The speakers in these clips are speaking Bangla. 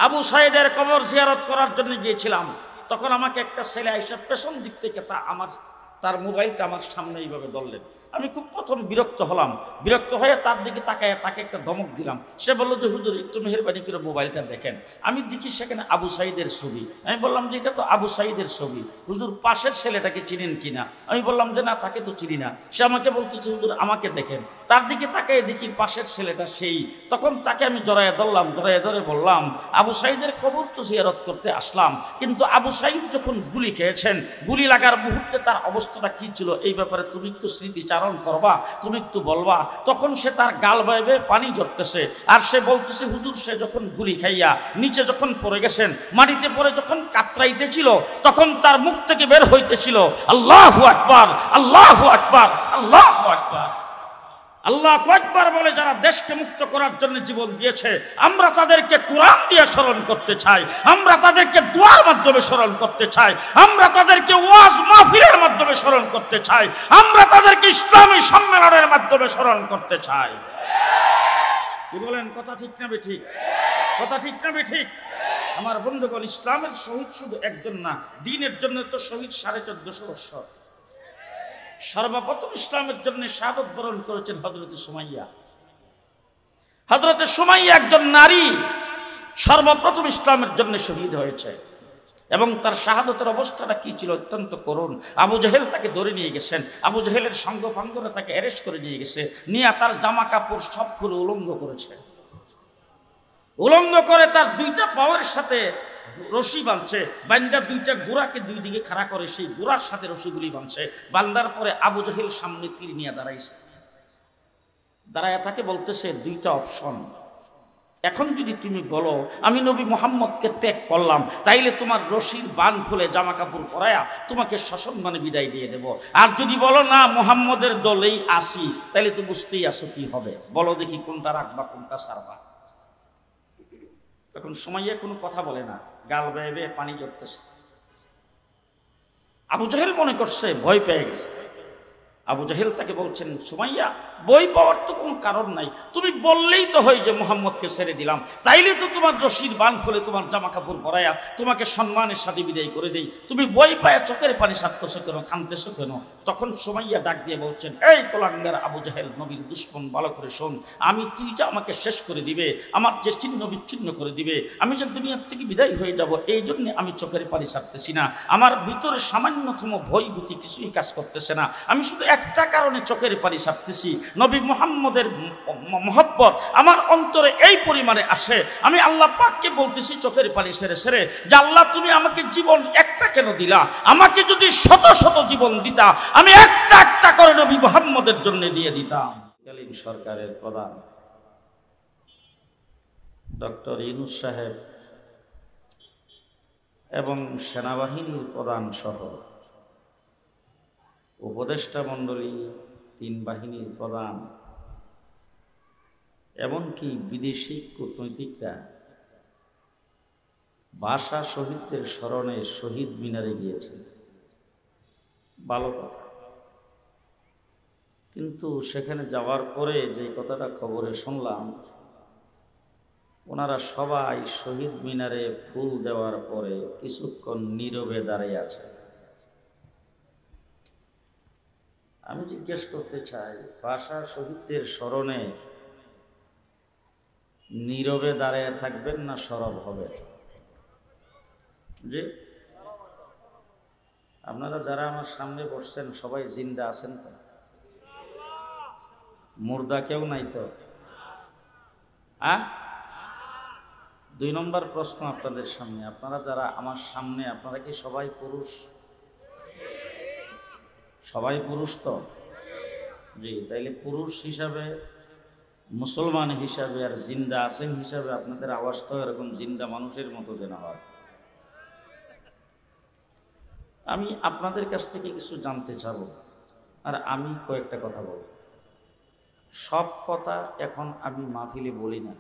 আবু সাইদের কবর জিয়ারত করার জন্য গিয়েছিলাম। তখন আমাকে একটা ছেলে আইসা পেছন দিক থেকে তার মোবাইলটা আমার সামনে এইভাবে ধরলেন। আমি খুব প্রথম বিরক্ত হলাম। বিরক্ত হয়ে তার দিকে তাকায় তাকে একটা ধমক দিলাম। সে বললো যে হুজুর একটু মেহেরবানি করে মোবাইলটা দেখেন। আমি দেখি সেখানে আবু সাইদের ছবি। আমি বললাম যে এটা তো আবু সাইদের ছবি, হুজুর পাশের ছেলেটাকে চিনেন কিনা? আমি বললাম যে না, তাকে তো চিনি না। সে আমাকে বলতেছে হুজুর আমাকে দেখেন। তার দিকে তাকায় দেখি পাশের ছেলেটা সেই। তখন তাকে আমি জড়াইয়া ধরলাম, জড়াইয়া ধরে বললাম আবু সাইদের কবর তো জিয়ারত করতে আসলাম, কিন্তু আবু সাইদ যখন গুলি খেয়েছেন, গুলি লাগার মুহূর্তে তার অবস্থাটা কি ছিল এই ব্যাপারে তুমি একটু স্মৃতিচারণ করবা, তুমি একটু বলবা। তখন সে তার গাল বাইবে পানি ঝরতেছে, আর সে বলতেছে হুজুর সে যখন গুলি খাইয়া নিচে যখন পড়ে গেছেন, মাটিতে পড়ে যখন কাতরাইতেছিল, তখন তার মুখ থেকে বের হইতেছিল আল্লাহু আকবার, আল্লাহু আকবার, আল্লাহু আকবার। আল্লাহু আকবার বলে যারা দেশকে মুক্ত করার জন্য জীবন দিয়েছে, আমরা তাদেরকে কোরআন দিয়ে স্মরণ করতে চাই, আমরা তাদেরকে দোয়ার মাধ্যমে স্মরণ করতে চাই, আমরা তাদেরকে ওয়াজ মাহফিলের মাধ্যমে স্মরণ করতে চাই, আমরা তাদেরকে ইসলামী সম্মেলনের মাধ্যমে স্মরণ করতে চাই। কি বলেন? কথা ঠিক না বেঠিক? কথা ঠিক না বেঠিক? আমার বন্ধুগণ, ইসলামের শহীদ শুধু একজন না, দ্বীনের জন্য তো শহীদ 1450 বছর। সর্বপ্রথম ইসলামের জন্য শাহাদত বরণ করেছেন হযরত সুমাইয়া। হযরত সুমাইয়া একজন নারী, সর্বপ্রথম ইসলামের জন্য শহীদ হয়েছে, এবং তার শাহাদতের অবস্থাটা কি ছিল? অত্যন্ত করুণ। আবু জাহেল তাকে ধরে নিয়ে গেছেন, আবু জাহেলের সঙ্গপাঙ্গরা তাকে অ্যারেস্ট করে নিয়ে গেছে, নিয়ে তার জামা কাপড় সবগুলো উলঙ্গ করেছে। উলঙ্গ করে তার দুইটা পায়ের সাথে রশি বাঁধছে, বান্দা দুইটা গোড়াকে দুই দিকে খাড়া করে সেই গোড়ার সাথে রশিগুলি বাঁধছে। বান্দার পরে আবু জাহেল সামনে তীর নিয়ে দাঁড়াইছে, দাঁড়ায় তাকে বলতেছে দুইটা অপশন, এখন যদি তুমি বলো আমি নবী মুহাম্মদকে ত্যাগ করলাম, তাইলে তোমার রশির বান খুলে জামা কাপড় পরায়া তোমাকে সসম্মানে বিদায় দিয়ে দেব, আর যদি বলো না মুহাম্মদের দলেই আসি, তাইলে তো বুঝতেই আসো কি হবে, বলো দেখি কোনটা রাখবা কোনটা ছাড়বা। তখন সুমাইয়া কোনো কথা বলে না, গাল বেয়ে বেয়ে পানি ঝরতেছে। আবু জাহেল মনে করছে ভয় পেয়ে গেছে। আবু জাহেল তাকে বলছেন সুমাইয়া, বই পাওয়ার তো কোনো কারণ নাই, তুমি বললেই তো হয় যে মুহাম্মদকে ছেড়ে দিলাম, তাইলে তো তোমার রশির বান খুলে তোমার জামা কাপড় পরায়া তোমাকে সম্মানের সাথে বিদায় করে দেই, তুমি বই পায়া চোখের পানি সারতেছো কেন, কাঁদতেছো কেন? তখন সুমাইয়া ডাক দিয়ে বলছেন, এই কোলাঙ্গার আবু জাহেল, নবীর দুশমন, ভালো করে শোন, তুই যে আমাকে শেষ করে দিবে, আমার যে চিহ্ন বিচ্ছিন্ন করে দিবে, আমি যে দুনিয়ার থেকে বিদায় হয়ে যাব, এই জন্য আমি চোখের পানি ছাড়তেছি না, আমার ভিতরে সামান্যতম ভয়ভীতি কিছুই কাজ করতেছে না, আমি শুধু একটা কারণে চোখের পানি ছাড়তেছি, নবী মুহাম্মদের মহব্বত আমার অন্তরে এই পরিমাণে আসে, আমি আল্লাহ পাককে বলতেছি চোখের পানি সেরে সেরে যে আল্লাহ তুমি আমাকে জীবন একটা কেন দিলা, আমাকে যদি শত শত জীবন দিতা আমি একটা একটা করে নবী মুহাম্মদের জন্য দিয়ে দিতাম। তৎকালীন সরকারের প্রধান ডক্টর ইউনূস সাহেব এবং সেনাবাহিনীর প্রধান সহ উপদেষ্টা মণ্ডলী, 3 বাহিনীর প্রধান, এমনকি বিদেশি কূটনৈতিকরা ভাষা শহীদদের স্মরণে শহীদ মিনারে গিয়েছে, ভালো কথা। কিন্তু সেখানে যাওয়ার পরে যে কথাটা খবরে শুনলাম, ওনারা সবাই শহীদ মিনারে ফুল দেওয়ার পরে কিছুক্ষণ নীরবে দাঁড়িয়ে আছে। আমি জিজ্ঞেস করতে চাই, ভাষা শহীদদের স্মরণে নীরবে দাঁড়িয়ে থাকবেন না সরব হবে? জি, আপনারা যারা আমার সামনে বসছেন সবাই জিন্দা আছেন তো? মুর্দা কেউ নাই তো? 2 নম্বর প্রশ্ন আপনাদের সামনে, আপনারা যারা আমার সামনে, আপনারা কি সবাই পুরুষ? সবাই পুরুষ তো? জি, তাইলে পুরুষ হিসাবে, মুসলমান হিসাবে আর জিন্দা আছেন হিসাবে আপনাদের আওয়াজটাও এরকম জিন্দা মানুষের মতো যেন হয়। আমি আপনাদের কাছ থেকে কিছু জানতে চাব, আর আমি কয়েকটা কথা বলব। সব কথা এখন আমি মাহফিলে বলি না,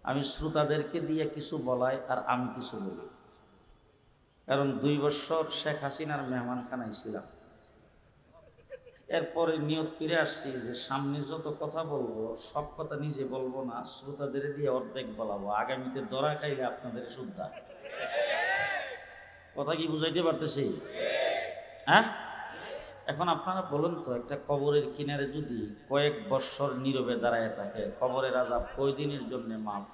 আমি শ্রোতাদেরকে দিয়ে কিছু বলাই আর আমি কিছু বলি, কারণ 2 বছর শেখ হাসিনার মেহমানখানায় ছিলাম। এরপরে নিয়ত করে আসছি যে সামনে যত কথা বলবো সব কথা নিজে বলবো না, শ্রোতাদের দিয়ে অর্ধেক বলাবো, আগামীতে ধরা খাইলে আপনাদের শুদ্ধা। কথা কি বুঝাইতে পারতেছি? হ্যাঁ, এখন আপনারা বলুন তো, একটা কবরের কিনারে যদি কয়েক বৎসর নীরবে দাঁড়ায় থাকে, কবরের আযাব কয়দিনের জন্য মাফ?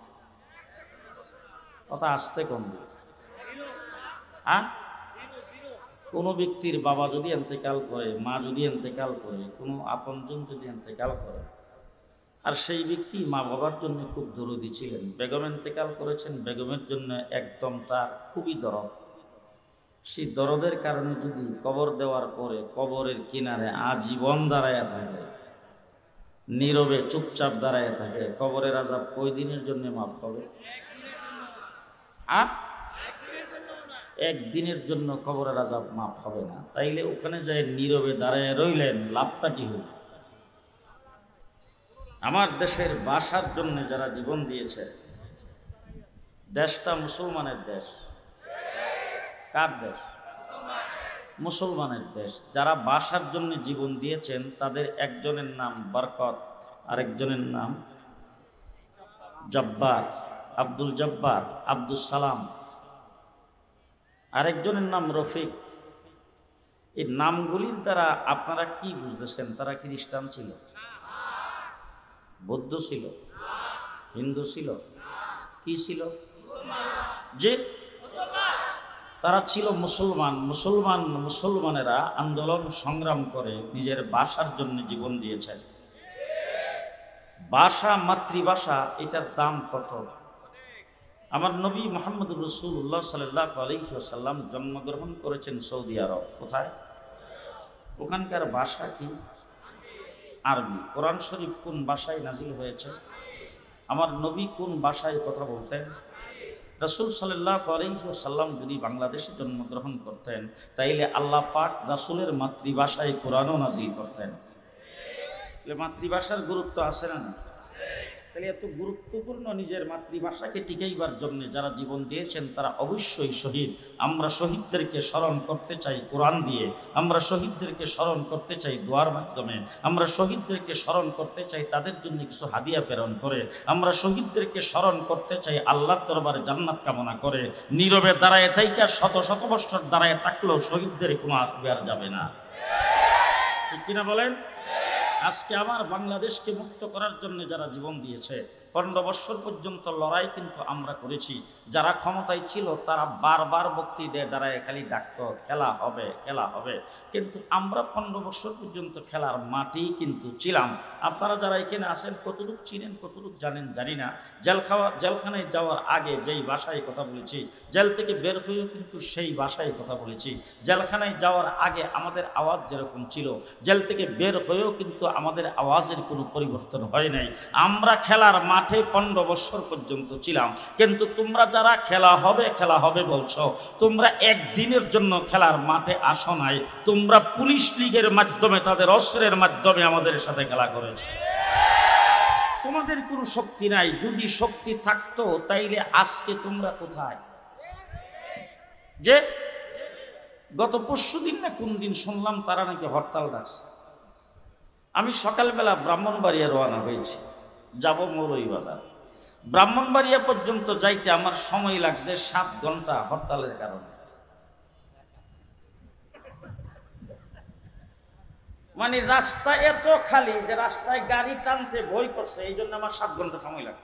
কথা আসতে কম। হ্যাঁ, কোনো ব্যক্তির বাবা যদি ইন্তেকাল করে, মা যদি ইন্তেকাল করে, কোনো আপনজন যদি ইন্তেকাল করে, আর সেই ব্যক্তি মা বাবার জন্য খুব দরদি ছিলেন, বেগম ইন্তেকাল করেছেন, বেগমের জন্য একদম তার খুবই দরদ, সেই দরদের কারণে যদি কবর দেওয়ার পরে কবরের কিনারে আজীবন দাঁড়ায় থাকে, নীরবে চুপচাপ দাঁড়ায় থাকে, কবরের আযাব কয়দিনের জন্য মাফ হবে? একদিনের জন্য কবরের আযাব মাফ হবে না। তাইলে ওখানে যায় নীরবে দাঁড়ায় রইলেন, লাভটা কি হল? আমার দেশের ভাষার জন্য যারা জীবন দিয়েছে, দেশটা মুসলমানের দেশ। কার দেশ? মুসলমানের দেশ। যারা ভাষার জন্য জীবন দিয়েছেন তাদের একজনের নাম বরকত, আরেকজনের নাম জব্বার, আব্দুল জব্বার, আব্দুল সালাম, আরেকজনের নাম রফিক। এই নামগুলির দ্বারা আপনারা কি বুঝতেছেন? তারা খ্রিস্টান ছিল, বৌদ্ধ ছিল, হিন্দু ছিল, কি ছিল? যে তারা ছিল মুসলমান। মুসলমানেরা আন্দোলন সংগ্রাম করে নিজের ভাষার জন্য জীবন দিয়েছেন। ভাষা, মাতৃভাষা, এটার দাম কত? আমার নবী মুহাম্মদুর রাসূলুল্লাহ সাল্লাল্লাহু আলাইহি ওয়াসাল্লাম জন্মগ্রহণ করেছেন সৌদি আরব। কোথায়? ওখানকার ভাষা কি? আরবি। কোরআন শরীফ কোন ভাষায় নাজিল হয়েছে? আমার নবী কোন ভাষায় কথা বলতেন? রাসূল সাল্লাল্লাহু আলাইহি ওয়াসাল্লাম যদি বাংলাদেশে জন্মগ্রহণ করতেন তাইলে আল্লাহ পাক রাসূলের মাতৃভাষায় কোরআনও নাজিল করতেন। মাতৃভাষার গুরুত্ব আছে না? তাহলে এত গুরুত্বপূর্ণ নিজের মাতৃভাষাকে টিকাইবার জন্য যারা জীবন দিয়েছেন তারা অবশ্যই শহীদ। আমরা শহীদদেরকে স্মরণ করতে চাই কোরআন দিয়ে, আমরা শহীদদেরকে স্মরণ করতে চাই দোয়ার মাধ্যমে, আমরা শহীদদেরকে স্মরণ করতে চাই তাদের জন্য কিছু হাদিয়া প্রেরণ করে, আমরা শহীদদেরকে স্মরণ করতে চাই আল্লাহর দরবারে জান্নাত কামনা করে। নীরবে দাঁড়ায় থাইকা শত শত বছর দাঁড়ায় থাকলেও শহীদদের কোনো আসবে আর যাবে না। ঠিক কিনা বলেন? আজকে আমার বাংলাদেশকে মুক্ত করার জন্য যারা জীবন দিয়েছে, 15 বছর পর্যন্ত লড়াই কিন্তু আমরা করেছি। যারা ক্ষমতায় ছিল তারা বারবার বক্তৃতায় দাঁড়ায় খালি ডাকতো খেলা হবে, খেলা হবে, কিন্তু আমরা 15 বছর পর্যন্ত খেলার মাঠেই কিন্তু ছিলাম। আপনারা যারা এখানে আছেন কতটুকু চিনেন, কতটুকু জানেন জানি না। জেলখানায় যাওয়ার আগে যেই ভাষায় কথা বলেছি, জেল থেকে বের হয়েও কিন্তু সেই ভাষায় কথা বলেছি। জেলখানায় যাওয়ার আগে আমাদের আওয়াজ যেরকম ছিল, জেল থেকে বের হয়েও কিন্তু আমাদের আওয়াজের কোনো পরিবর্তন হয় নাই। আমরা খেলার মাঠে 15 বছর পর্যন্ত ছিলাম। কিন্তু তোমরা যারা খেলা হবে বলছো, তোমরা একদিনের জন্য খেলার মাঠে আসো নাই। তোমরা পুলিশ লীগের মাধ্যমে, তাদের অস্ত্রের মাধ্যমে আমাদের সাথে খেলা করেছো। তোমাদের কোনো শক্তি নাই। যদি শক্তি থাকতো তাইলে আজকে তোমরা কোথায়? যে গত পরশুদিন না কোন দিন শুনলাম তারা নাকি হরতাল ডাকছে। আমি সকালবেলা ব্রাহ্মণবাড়িয়া রওনা হয়েছি, যাব মৌলভীবাজার। ব্রাহ্মণবাড়িয়া পর্যন্ত যাইতে আমার সময় লাগছে 7 ঘন্টা হরতালের কারণে। মানে রাস্তা এত খালি যে রাস্তায় গাড়ি টানতে ভয় করছে, এই জন্য আমার 7 ঘন্টা সময় লাগে।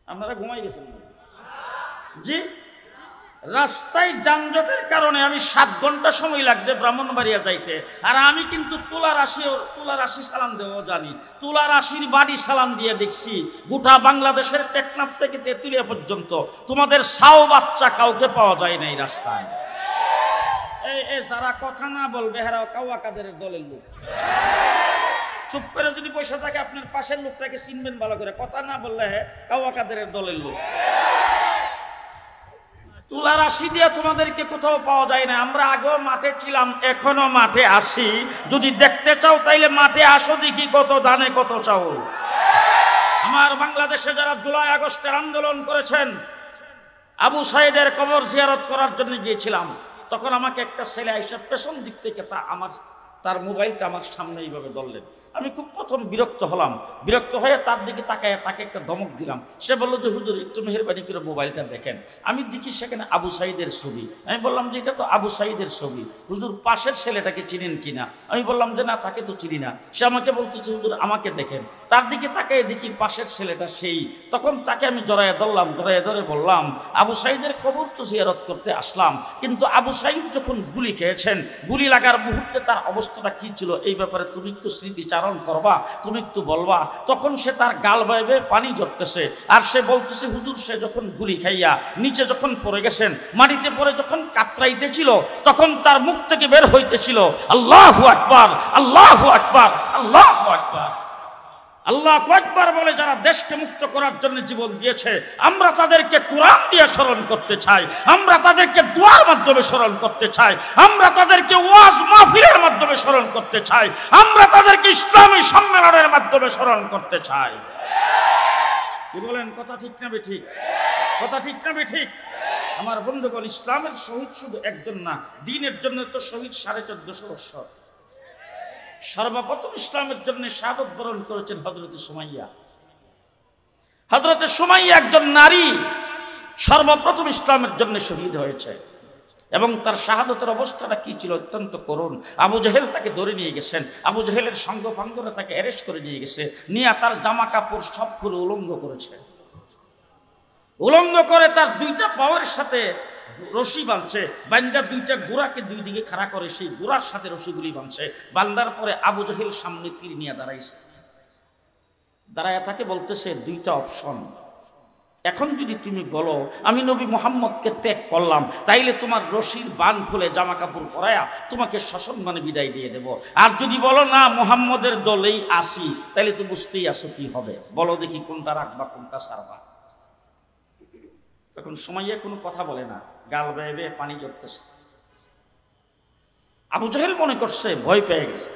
আপনারা ঘুমাই গেছেন? জি, রাস্তায় যানজটের কারণে আমি 7 ঘন্টা সময় লাগছে ব্রাহ্মণবাড়িয়া যাইতে। আর আমি কিন্তু তুলারাশি সালাম দেওয়া জানি, তুলারাশির বাড়ি সালাম দিয়ে দেখছি গোটা বাংলাদেশের টেকনাফ থেকে তেঁতুলিয়া পর্যন্ত তোমাদের সাও বাচ্চা কাউকে পাওয়া যায় না এই রাস্তায়। যারা কথা না বলবে হেরা কাওয়া কাদের দলের লোক। চুপ করে যদি পয়সা থাকে আপনার পাশের লোকটাকে চিনবেন ভালো করে, কথা না বললে কাওয়া কাদের দলের লোক। তুলা রাশি দিয়ে তোমাদেরকে কোথাও পাওয়া যায় না। আমরা আগেও মাঠে ছিলাম, এখনো মাঠে আসি। যদি দেখতে চাও তাইলে মাঠে আসো, দেখি কত ধানে কত চাউল। আমার বাংলাদেশে যারা জুলাই আগস্টের আন্দোলন করেছেন, আবু সাইদের কবর জিয়ারত করার জন্য গিয়েছিলাম। তখন আমাকে একটা ছেলে আইসা পেছন দিক থেকে আমার তার মোবাইলটা আমার সামনে এইভাবে ধরলেন। আমি খুব প্রথম বিরক্ত হলাম, বিরক্ত হয়ে তার দিকে তাকায় তাকে একটা ধমক দিলাম। সে বললো যে হুজুর একটু মেহেরবানি করে মোবাইলটা দেখেন। আমি দেখি সেখানে আবু সাঈদের ছবি। আমি বললাম যে এটা তো আবু সাঈদের ছবি, হুজুর পাশের ছেলেটাকে চিনেন কিনা? আমি বললাম যে না, তাকে তো চিনি না। সে আমাকে বলতেছে হুজুর আমাকে দেখেন। তার দিকে তাকায় দেখি পাশের ছেলেটা সেই। তখন তাকে আমি জড়াইয়া ধরলাম, জড়াইয়া ধরে বললাম আবু সাঈদের কবর তো জিয়ারত করতে আসলাম, কিন্তু আবু সাঈদ যখন গুলি খেয়েছেন, গুলি লাগার মুহূর্তে তার অবস্থাটা কি ছিল এই ব্যাপারে তুমি একটু স্মৃতিচারণ করবা, তুমি একটু বলবা। তখন সে তার গাল বাইবে পানি ঝরতেছে, আর সে বলতেছে হুজুর সে যখন গুলি খাইয়া নিচে যখন পড়ে গেছেন, মাটিতে পড়ে যখন কাতরাইতেছিল, তখন তার মুখ থেকে বের হইতেছিল আল্লাহু আকবার, আল্লাহু আকবার, আল্লাহু আকবার। আল্লাহু আকবার বলে যারা দেশকে মুক্ত করার জন্য জীবন দিয়েছে, আমরা তাদেরকে কোরআন দিয়ে স্মরণ করতে চাই, আমরা তাদেরকে দোয়ার মাধ্যমে স্মরণ করতে চাই, আমরা তাদেরকে ওয়াজ মাহফিলের মাধ্যমে স্মরণ করতে চাই, আমরা তাদেরকে ইসলামী সম্মেলনের মাধ্যমে স্মরণ করতে চাই। কি বলেন? কথা ঠিক না বেঠিক? কথা ঠিক না বেঠিক? আমার বন্ধুগণ, ইসলামের শহীদ শুধু একজন না, দ্বীনের জন্য তো শহীদ 1450 বছর। সর্বপ্রথম ইসলামের জন্য শাহাদত বরণ করেছেন হযরতে সুমাইয়া। হযরতে সুমাইয়া একজন নারী, সর্বপ্রথম ইসলামের জন্য শহীদ হয়েছে, এবং তার শাহাদতের অবস্থাটা কি ছিল? অত্যন্ত করুণ। আবু জেহেল তাকে ধরে নিয়ে গেছেন, আবু জেহেলের সঙ্গপাঙ্গরা তাকে অ্যারেস্ট করে নিয়ে গেছে, নিয়ে তার জামা কাপড় সবগুলো উলঙ্গ করেছে। উলঙ্গ করে তার দুইটা পাওয়ের সাথে রশি বাঁধছে, বান্দা দুইটা গোড়াকে দুই দিকে খাড়া করে সেই গোড়ার সাথে রশিগুলি বাঁধছে। বান্দার পরে আবু জেহেল সামনে তীর নিয়ে দাঁড়াইছে, দাঁড়ায় তাকে বলতেছে দুইটা অপশন, এখন যদি তুমি বলো আমি নবী মুহাম্মদকে ত্যাগ করলাম, তাইলে তোমার রশির বান খুলে জামা কাপড় পরায়া তোমাকে সসম্মানে বিদায় দিয়ে দেব, আর যদি বলো না মুহাম্মদের দলেই আসি, তাইলে তো বুঝতেই আসো কি হবে, বলো দেখি কোনটা রাখবা কোনটা ছাড়বা। তখন সুমাইয়া কোনো কথা বলে না, গাল বেয়ে বেয়ে পানি ঝরতেছে। আবু জেহেল মনে করছে ভয় পেয়ে গেছে।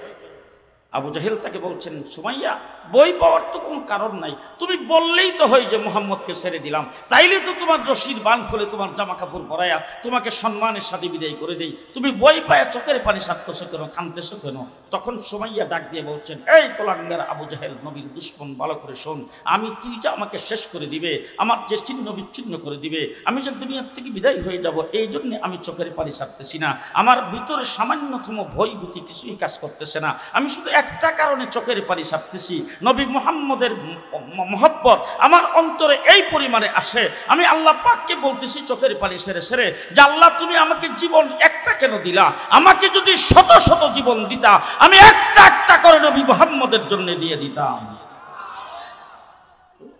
আবু জেহেল তাকে বলছেন সুমাইয়া, বই পাওয়ার তো কোনো কারণ নাই, তুমি বললেই তো হয় যে মুহাম্মদকে ছেড়ে দিলাম, তাইলে তো তোমার রশির বান খুলে তোমার জামা কাপড় পরায়া তোমাকে সম্মানের সাথে বিদায় করে দেই, তুমি বই পায়া চোখের পানি ছাড়তেছো কেন, কাঁদতেছো কেন? তখন সুমাইয়া ডাক দিয়ে বলছেন, এই কোলাঙ্গার আবু জেহেল, নবীর দুশমন, ভালো করে শোন, আমি তুই যে আমাকে শেষ করে দিবে, আমার যে চিহ্ন বিচ্ছিন্ন করে দিবে, আমি যে দুনিয়ার থেকে বিদায় হয়ে যাব, এই জন্যে আমি চোখের পানি ছাড়তেছি না, আমার ভিতরে সামান্যতম ভয় ভীতি কিছুই কাজ করতেছে না, আমি শুধু একটা কারণে চোখের পানি ছাড়তেছি, নবী মুহাম্মদের মহব্বত আমার অন্তরে এই পরিমাণে আসে, আমি আল্লাহ পাককে বলতেছি চোখের পানি সেরে সেরে যে আল্লাহ তুমি আমাকে জীবন একটা কেন দিলা, আমাকে যদি শত শত জীবন দিতা আমি একটা একটা করে নবী মুহাম্মদের জন্য দিয়ে দিতাম।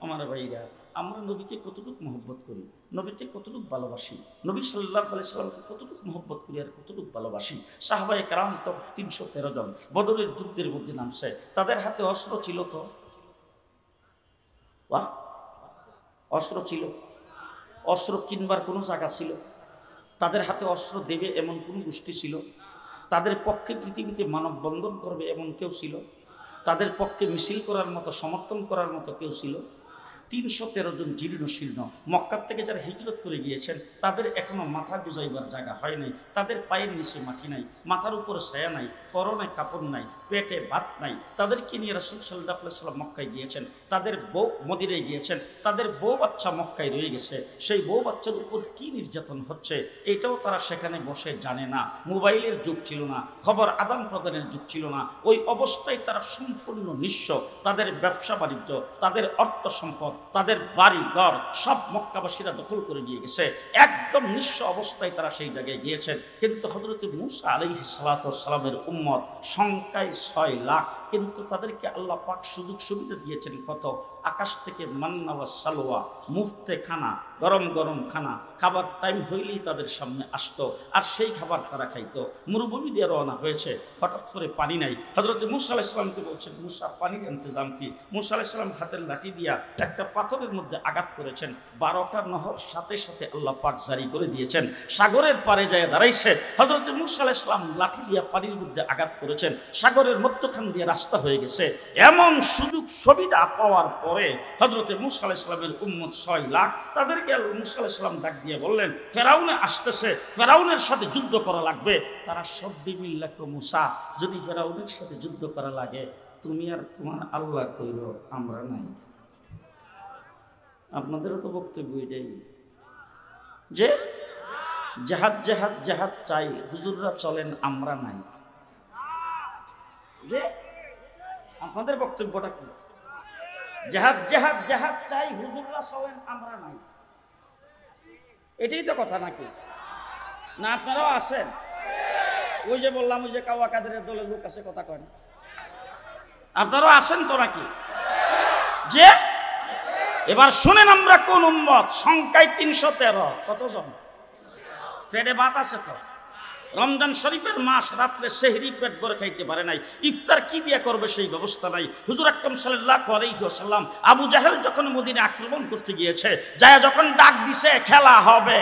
আমার ভাইরা, আমরা নবীকে কতটুকু মহব্বত করি, নবীকে কতটুকু ভালোবাসি, নবী সাল্লাল্লাহু আলাইহি সাল্লামকে কতটুকু মহব্বত করি আর কতটুকু ভালোবাসি। সাহাবায়ে কেরাম তো 313 জন বদরের যুদ্ধের মধ্যে নামছে, তাদের হাতে অস্ত্র ছিল তো? বাহ, অস্ত্র ছিল, অস্ত্র কিনবার কোনো জায়গা ছিল? তাদের হাতে অস্ত্র দেবে এমন কোন গোষ্ঠী ছিল? তাদের পক্ষে পৃথিবীতে মানববন্ধন করবে এমন কেউ ছিল? তাদের পক্ষে মিছিল করার মতো, সমর্থন করার মতো কেউ ছিল? 313 জন জীর্ণ শীর্ণ, মক্কার থেকে যারা হিজরত করে গিয়েছেন তাদের এখনো মাথা গুজাইবার জায়গা হয় নাই, তাদের পায়ের নিচে মাটি নাই, মাথার উপরে ছায়া নাই, পরনে কাপড় নাই, পেটে ভাত নাই, তাদেরকে নিয়ে রাসূল সাল্লাল্লাহু আলাইহি ওয়াসাল্লাম মক্কায় গিয়েছেন, তাদের বউ মদিনায় গিয়েছেন, তাদের বউ বাচ্চা মক্কায় রয়ে গেছে, সেই বউ বাচ্চার উপর কি নির্যাতন হচ্ছে এটাও তারা সেখানে বসে জানে না। মোবাইলের যুগ ছিল না, খবর আদান প্রদানের যুগ ছিল না, ওই অবস্থায় তারা সম্পূর্ণ নিঃস্ব, তাদের ব্যবসা বাণিজ্য, তাদের অর্থ সম্পদ, তাদের বাড়ি ঘর সব মক্কাবাসীরা দখল করে নিয়ে গেছে, একদম নিঃস্ব অবস্থায় তারা সেই জায়গায় গিয়েছেন। কিন্তু হযরত মূসা আলাইহিস সালাতু ওয়াস সালামের উম্মত সংখ্যায় 6 লাখ, কিন্তু তাদেরকে আল্লাহ পাক সুযোগ সুবিধা দিয়েছেন কত? আকাশ থেকে মান্না ওয়া সালওয়া, মুফতে খানা, গরম গরম খানা, খাবার টাইম হইলেই তাদের সামনে আসতো, আর সেই খাবার তারা খাইতো। মরুভূমি দিয়ে রওনা হয়েছে, হঠাৎ করে পানি নাই, হযরত মূসা আলাইহিস সালামকে বলছেন মূসা পানির ইন্তজাম কি? মূসা আলাইহিস সালাম হাতের লাঠি দিয়া একটা পাথরের মধ্যে আঘাত করেছেন, 12টা নহর সাথে সাথে আল্লাহ পাক জারি করে দিয়েছেন, সাগরের পারে যায় দাঁড়াইছে। হযরত মূসা আলাইহিস সালাম লাঠি দিয়া পানির মধ্যে আঘাত করেছেন, সাগরের মধ্যখান দিয়ে রাস্তা রাস্তা হয়ে গেছে। এমন সুযোগ সুবিধা পাওয়ার পরে হযরতে মূসা আলাইহিস সালামের উম্মত 6 লাখ, তাদেরকে মূসা আলাইহিস সালাম ডাক দিয়ে বললেন, ফেরাউনে আসতেছে, ফেরাউনের সাথে যুদ্ধ করা লাগবে। তারা সব বিমিল্লাহ মূসা, যদি ফেরাউনের সাথে যুদ্ধ করা লাগে তুমি আর তোমার আল্লাহ কইরো, আমরা নাই। আপনাদেরও তো বক্তব্য এটাই যে জেহাদ জেহাদ জেহাদ চাই, হুজুররা চলেন, আমরা নাই। যে আপনাদের বক্তব্যটা কি? জেহাদ জেহাদ জেহাদ চাই, হুজুররা চলেন, আমরা নাই। এটাই তো কথা নাকি? না আপনারাও আছেন? ওই যে বললাম, ওই যে কাওয়া কাদেরের দলের লোক আছে, কথা কয় না। আপনারাও আছেন তো নাকি? যে এবার শুনেন, আমরা কোন উম্মত? সংখ্যায় 313। কতজন? পেটে ভাত আছে তো? রমজান শরীফের মাস, রাত্রে সেহরি পেট ভরে খাইতে পারে নাই, ইফতার কি দিয়ে করবে সেই ব্যবস্থা নাই। হুজুর আকরাম সাল্লাল্লাহু আলাইহি ওয়াসাল্লাম আবু জাহেল যখন মদিনা আক্রমণ করতে গিয়েছে, যায় যখন ডাক দিছে খেলা হবে,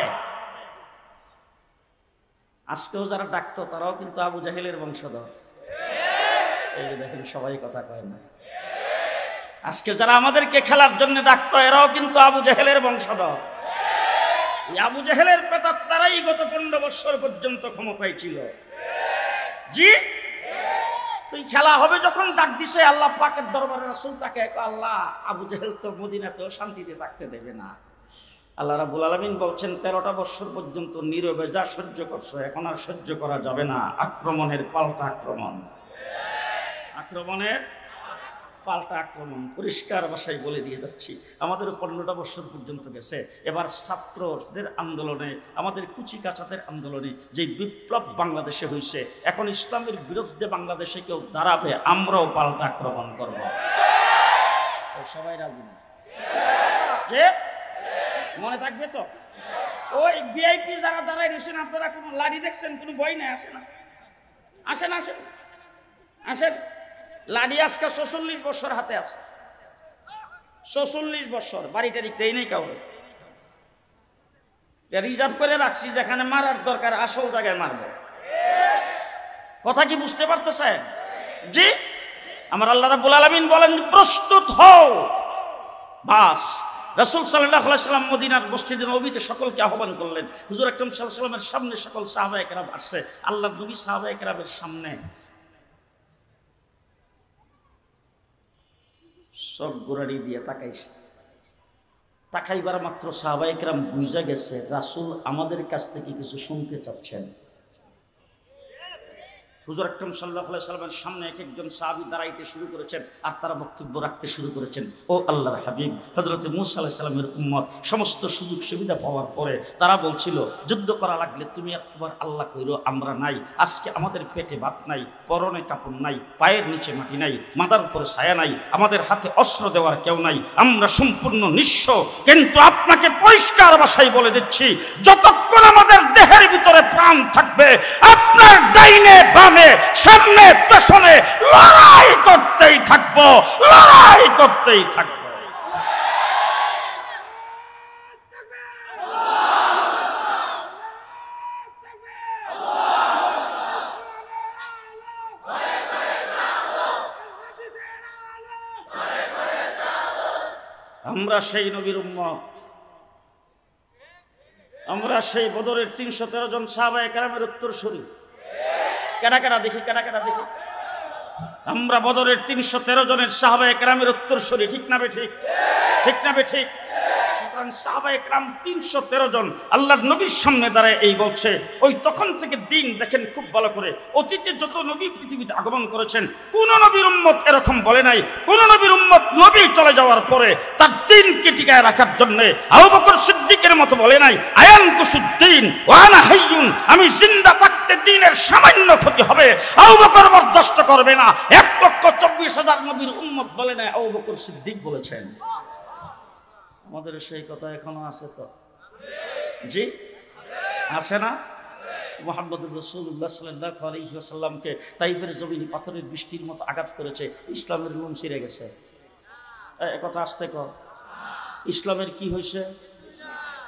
আজকেও যারা ডাকতো তারাও কিন্তু আবু জাহেলের বংশধর। এই দেখেন, সবাই কথা কয় না। আজকে যারা আমাদেরকে খেলার জন্য ডাকতো এরাও কিন্তু আবু জাহেলের বংশধর। আবু জাহেলের প্রেতাত্মারাই গত 15 বছর পর্যন্ত ক্ষমতায় ছিল। জি, তুই খেলা হবে যখন ডাক দিছে আল্লাহ পাকের দরবারে, রাসূল তাকে আল্লাহ, আবু জাহেল তো মদিনাতেও শান্তিতে থাকতে দেবে না। আল্লাহ রাব্বুল আলামিন বলছেন 13টা বছর পর্যন্ত নীরবে যা সহ্য করছো, এখন আর সহ্য করা যাবে না। আক্রমণের পাল্টা আক্রমণ, আক্রমণের পাল্টা আক্রমণ। পরিষ্কার ভাষায় বলে দিয়ে যাচ্ছি, আমাদের 15টা বছর পর্যন্ত গেছে। এবার ছাত্রদের আন্দোলনে, আমাদের কুচি কাচাদের আন্দোলনে যে বিপ্লব বাংলাদেশে হয়েছে, এখন ইসলামের বিরুদ্ধে বাংলাদেশে কেউ দাঁড়াবে, আমরাও পাল্টা আক্রমণ করব। সবাই রাজি না? যে মনে থাকবে তো? ওই ভিআইপি যারা দাঁড়ায় রয়েছেন, আপনারা কোনো লাঠি দেখছেন? কোনো ভয় নাই? আসে না? আসেন আসেন আসেন। লাঠি আজকে 46 বছর হাতে আছে, 46 বছর। বাড়িটা দিকতেই নেই কাউরে, রিজার্ভ করে রাখছি, যেখানে মারার দরকার আসল জায়গায় মারব। কথা কি বুঝতে পারতেছে? জি, আমার আল্লাহ রাব্বুল আলামিন বলেন প্রস্তুত হও। বাস রাসূল সাল্লাল্লাহু আলাইহি ওয়াসাল্লাম মদিনার মসজিদে নববীতে সকলকে আহ্বান করলেন। হুজুর আকরাম সাল্লাল্লাহু আলাইহি ওয়াসাল্লামের সামনে সকল সাহাবায়ে কেরাম আসছে। আল্লাহর নবী সাহাবায়ে কেরামের সামনে সব গোড়াড়ি দিয়ে তাকাইছে। তাকাইবার মাত্র সাহাবায়ে কেরাম বুঝা গেছে রাসূল আমাদের কাছ থেকে কিছু শুনতে চাচ্ছেন। হুজুর আকরাম সাল্লাল্লাহু আলাইহি ওয়াসাল্লামের সামনে এক একজন সাহাবী দাঁড়াইতে শুরু করেছেন, আর তারা বক্তব্য রাখতে শুরু করেছেন। ও আল্লাহর হাবিব, হযরত মূসা আলাইহিস সালামের উম্মত সমস্ত সুযোগ সুবিধা পাওয়ার পরে তারা বলছিল, যুদ্ধ করা লাগলে তুমি আর তোমার আল্লাহ কইরো, আমরা নাই। আজকে আমাদের পেটে ভাত নাই, পরনে কাপড় নাই, পায়ের নিচে মাটি নাই, মাথার উপরে ছায়া নাই, আমাদের হাতে অস্ত্র দেওয়ার কেউ নাই, আমরা সম্পূর্ণ নিঃস্ব। কিন্তু আপনাকে পরিষ্কার ভাষায় বলে দিচ্ছি, যতক্ষণ আমাদের দেহের ভিতরে প্রাণ থাকবে, আপনার ডাইনে বামে সামনে পেছনে লড়াই করতেই থাকবো, লড়াই করতেই থাকবো। আমরা সেই নবীর উম্মত, আমরা সেই বদরের 313 জন সাহাবায়ে কেরামের উত্তরসূরি। কেডা কেডা দেখি, কেডা কেডা দেখি। আমরা বদরের 313 জনের সাহাবায়ে কেরামের উত্তরসূরি, ঠিক না বেঠিক? ঠিক না বেঠিক? সুতরাং সাহাবায়ে কেরাম 313 জন আল্লাহর নবীর সামনে দাঁড়ায় এই বলছে। ওই তখন থেকে দিন দেখেন খুব ভালো করে, অতীতে যত নবী পৃথিবীতে আগমন করেছেন, কোন নবীর উম্মত এরকম বলে নাই। কোন নবীর উম্মত নবী চলে যাওয়ার পরে তার দিনকে টিকায় রাখার জন্য আবু বকর সিদ্দিকের মতো বলে নাই, আয়ান কুসুদ্দিন ওয়া আনা হাইয়ুন, আমি জিন্দা থাকতে দিনের সামান্য ক্ষতি হবে, আবু বকর বরদাস্ত করবে না। 1,24,000 নবীর উম্মত বলে নাই, আবু বকর সিদ্দিক বলেছেন। আমাদের সেই কথা এখনো আছে তো? জি আছে না? মুহাম্মদুর রাসূলুল্লাহ সাল্লাল্লাহু আলাইহি ওয়াসাল্লামকে তাইফের জমিনে পাথরের বৃষ্টির মতো আঘাত করেছে, ইসলামের লোম ছিঁড়ে গেছে। কথা আসতে কর, ইসলামের কি হয়েছে?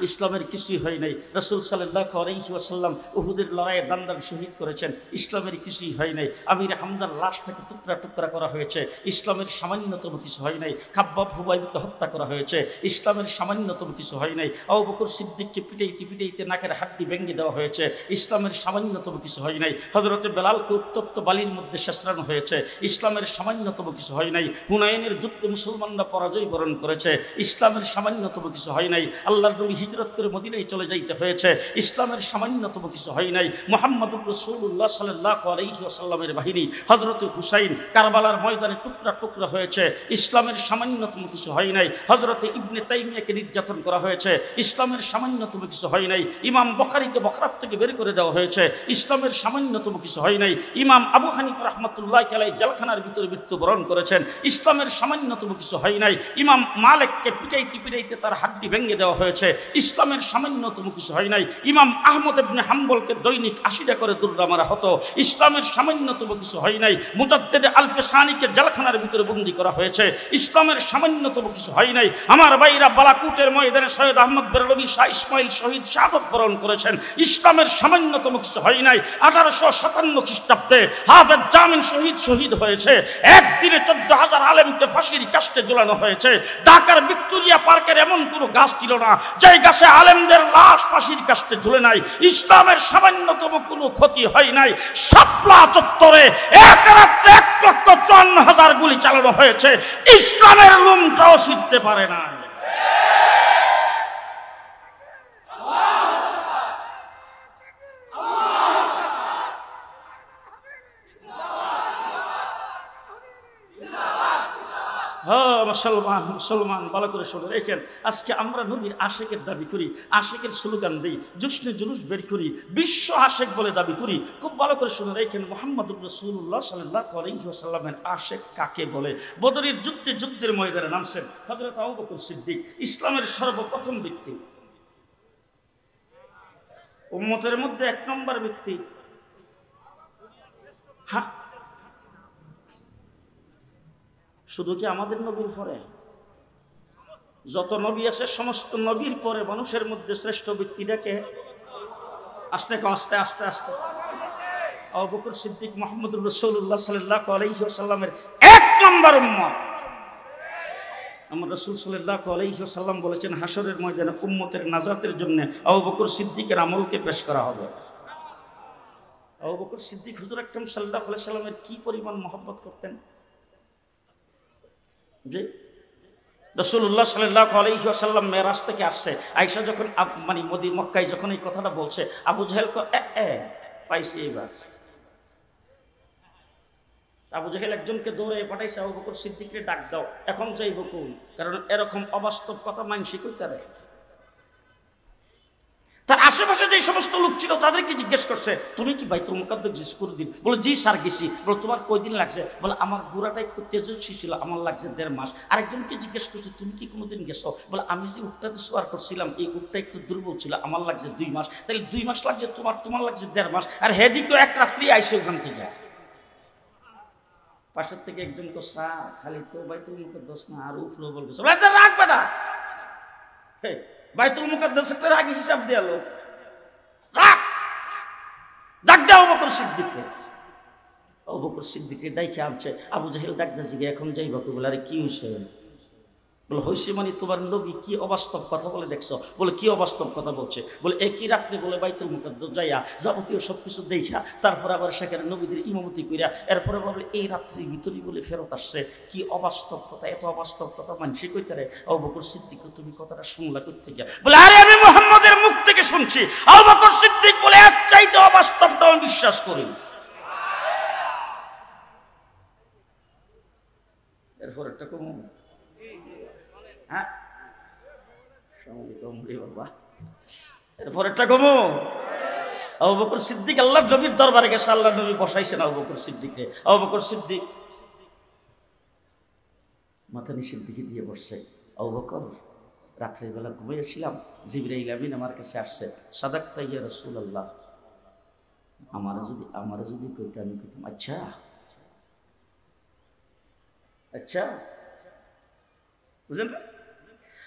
ইসলামের কিছুই হয় নাই। রাসূল সাল্লাল্লাহু আলাইহি ওয়াসাল্লাম উহুদের লড়াইয়ে দান্দান শহীদ করেছেন, ইসলামের কিছুই হয় নাই। আমির হামজার লাশটাকে টুকরা টুকরা করা হয়েছে, ইসলামের সামান্যতম কিছু হয় নাই। খাব্বাব হুবাইবকে হত্যা করা হয়েছে, ইসলামের সামান্যতম কিছু হয় নাই। আবু বকর সিদ্দিককে পিটাইতে পিটাইতে নাকের হাড্ডি ভেঙে দেওয়া হয়েছে, ইসলামের সামান্যতম কিছু হয় নাই। হযরতে বেলালকে উত্তপ্ত বালির মধ্যে শেষরানো হয়েছে, ইসলামের সামান্যতম কিছু হয় নাই। হুনাইনের যুদ্ধে মুসলমানরা পরাজয় বরণ করেছে, ইসলামের সামান্যতম কিছু হয় নাই। আল্লাহর নবী হিজরত করে মদিনায় চলে যাইতে হয়েছে, ইসলামের সামান্যতম কিছু হয় নাই। মুহাম্মদুর রাসূলুল্লাহ সাল্লাল্লাহু আলাইহি ওয়াসাল্লামের বাহিনী হযরতে হুসাইন কারবালার ময়দানে টুকরা টুকরা হয়েছে, ইসলামের সামান্যতম কিছু হয় নাই। হযরতে ইবনে তাইমিয়াকে নির্যাতন করা হয়েছে, ইসলামের সামান্যতম কিছু হয় নাই। ইমাম বুখারীকে বখরাত থেকে বের করে দেওয়া হয়েছে, ইসলামের সামান্যতম কিছু হয় নাই। ইমাম আবু হানিফা রাহমাতুল্লাহি আলাইহি জেলখানার ভিতরে মৃত্যুবরণ করেছেন, ইসলামের সামান্যতম কিছু হয় নাই। ইমাম মালিককে পিটাইতে পিটাইতে তার হাড্ডি ভেঙে দেওয়া হয়েছে, ইসলামের সামান্যতম কিছু হয় নাই। ইমাম আহমদ ইবনে হাম্বলকে দৈনিক 80টা করে দুর্রা মারা হতো, ইসলামের সামান্যতম কিছু হয় নাই। মুজাদ্দিদ আল-ফিসানিকে জেলখানার ভিতরে বন্দী করা হয়েছে, ইসলামের সামান্যতম কিছু হয় নাই। আমার ভাইরা বালাকুটের ময়দানে সৈয়দ আহমদ বেরলভী শাহ ইসমাইল শহীদ শাহাদত বরণ করেছেন, ইসলামের সামান্যতম কিছু হয় নাই। 1857 খ্রিস্টাব্দে হাফেজ জামিন শহীদ হয়েছে, একদিনে 14,000 আলেমকে ফাঁসির কাস্টে ঝুলানো হয়েছে। ঢাকার ভিক্টোরিয়া পার্কের এমন কোনো গাছ ছিল না যে গাছে আলেমদের লাশ ফাঁসির কাস্টে ঝুলে নাই, ইসলামের সামান্যতম কোনো ক্ষতি হয় নাই। শাপলা চত্বরে এক রাত্রে 1,54,000 গুলি চালানো হয়েছে, ইসলামের লুমটাও ছিঁড়তে পারে না। মুসলমান ভালো করে শুনে রেখেন, আজকে আমরা নবীর আশেকের দাবি করি, আশেকের স্লোগান দিই, জুসনে জুলুস বের করি, বিশ্ব আশেক বলে দাবি করি। খুব ভালো করে শুনে রেখেন, মুহাম্মদুর রাসূলুল্লাহ সাল্লাল্লাহু আলাইহি ওয়াসাল্লামের আশেক কাকে বলে? বদরের যুদ্ধের ময়দানে নামছেন হযরত আবু বকর সিদ্দিক, ইসলামের সর্বপ্রথম ব্যক্তি, উম্মতের মধ্যে 1 নম্বর ব্যক্তি। হ্যাঁ, শুধু কি আমাদের নবীর পরে? যত নবী আছে সমস্ত নবীর পরে মানুষের মধ্যে শ্রেষ্ঠ ব্যক্তিটাকে আস্তে আস্তে আস্তে আস্তে আবু বকর সিদ্দিক মুহাম্মদুর রাসূলুল্লাহ সাল্লাল্লাহু আলাইহি ওয়াসাল্লামের 1 নম্বর উম্মত। আমার রাসূল সাল্লাল্লাহু আলাইহি ওয়াসাল্লাম বলেছেন, হাসরের ময়দানে উম্মতের নাজাতের জন্য আবু বকর সিদ্দিকের আমলকে পেশ করা হবে। আবু বকর সিদ্দিক হুজুর আকরাম সাল্লাল্লাহু আলাইহি ওয়াসাল্লামের কি পরিমাণ মহব্বত করতেন যে রাসূলুল্লাহ সাল্লাল্লাহু আলাইহি ওয়াসাল্লাম মেরাজ থেকে আসছে, আয়েশা যখন মানে মক্কায় যখন এই কথাটা বলছে, আবু জাহেল পাইছে। এবার আবু জাহেল একজনকে দৌড়ে পাঠাইছে, আবু বকর সিদ্দিককে ডাক দাও, এখন যাইব কোন, কারণ এরকম অবাস্তব কথা মানসি কইতারে। তার আশেপাশে যে সমস্ত লোক ছিল তাদেরকে জিজ্ঞেস করছে, তুমি কি বাইতুল মুকাদ্দাস করে দিন? বলে জি স্যার গেছি। বলে তোমার কয়দিন লাগছে? বলে আমার গোড়াটা একটু তেজস্বী ছিল, আমার লাগছে 1.5 মাস। আরেকজনকে জিজ্ঞেস করছে, তুমি কি কোনোদিন গেছো? বলে আমি যে উটটাতে সোয়ার করছিলাম এই উটটা একটু দুর্বল ছিল, আমার লাগছে 2 মাস। তাহলে 2 মাস লাগছে তোমার লাগছে 1.5 মাস। আর হেদিকেও 1 রাত্রি আইসে ওখান থেকে। পাশের থেকে একজন তো স্যার খালি তো বাইতুল মুকাদ্দাস না আর উফলো বলবে, রাখবে না বাইতুল মুকাদ্দাসের আগে হিসাব দিয়ে আলো ডাক দাও আবু বকর সিদ্দিককে। আবু বকর সিদ্দিককে ডাইকে আনছে, আবু জাহেল ডাক দা জিগে এখন যাইবা? বলে আরে কি হয়েছে? বলে হয়েছে মানে তোমার নবী কি অবাস্তব কথা বলে দেখছো? বলে কি অবাস্তব কথা বলছে? বলে একই রাত্রে বলে বাইতুল মুকাদ্দাস যাইয়া যাবতীয় সবকিছু দেখা তারপর আবার সেখানে নবীদের ইমামতি কইরা এরপরে বলে এই রাত্রির ভিতরেই বলে ফেরত আসছে। কি অবাস্তব কথা, এত অবাস্তব কথা মানসি কইতারে? আবু বকর সিদ্দিক তুমি কথাটা শুনলা কই থেকে? বলে আরে আমি মুহাম্মদের মুখ থেকে শুনছি। আবু বকর সিদ্দিক বলে এর চাইতে অবাস্তবটা আমি বিশ্বাস করি। এরপর একটা কম এরপরেরটা কমো। আবু বকর সিদ্দিক আল্লাহর নবীর দরবারে গেছে, আল্লাহর নবী বসাইছেন আবু বকর সিদ্দিককে। আবু বকর সিদ্দিক মাথা নিচের দিকে দিয়ে বসছে। আবু বকর, রাত্রিবেলা ঘুমিয়েছিলাম, জিবরাইল আমিন আমার কাছে আসছে, সাদাক্তা ইয়া রাসূলুল্লাহ, আমারে যদি কইতে আমি কইতাম আচ্ছা আচ্ছা, বুঝলেন না?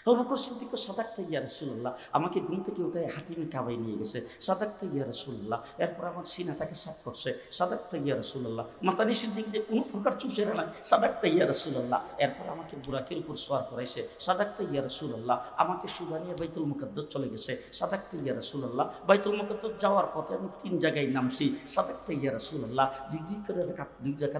আবু বকর সিদ্দিক সাদাকতা ইয়া রাসূলুল্লাহ, আমাকে ঘুম থেকে উঠায় হাতিমে কাবায় নিয়ে গেছে, সাদাকতা ইয়া রাসূলুল্লাহ। এরপর আমার সিনাটাকে সাফ করছে, সাদাকতা ইয়া রাসূলুল্লাহ। মাথা নিচের দিক দিয়ে কোনো প্রকার চুষেরা নাই, সাদাকতা ইয়া রাসূলুল্লাহ। এরপর আমাকে বুরাকের উপর সওয়ার করাইছে, সাদাকতা ইয়া রাসূলুল্লাহ। আমাকে সুদা নিয়ে বাইতুল মুকাদ্দাস চলে গেছে, সাদাকতা ইয়া রাসূলুল্লাহ। বাইতুল মুকাদ্দাস যাওয়ার পথে আমি 3 জায়গায় নামছি, সাদাকতা ইয়া রাসূলুল্লাহ।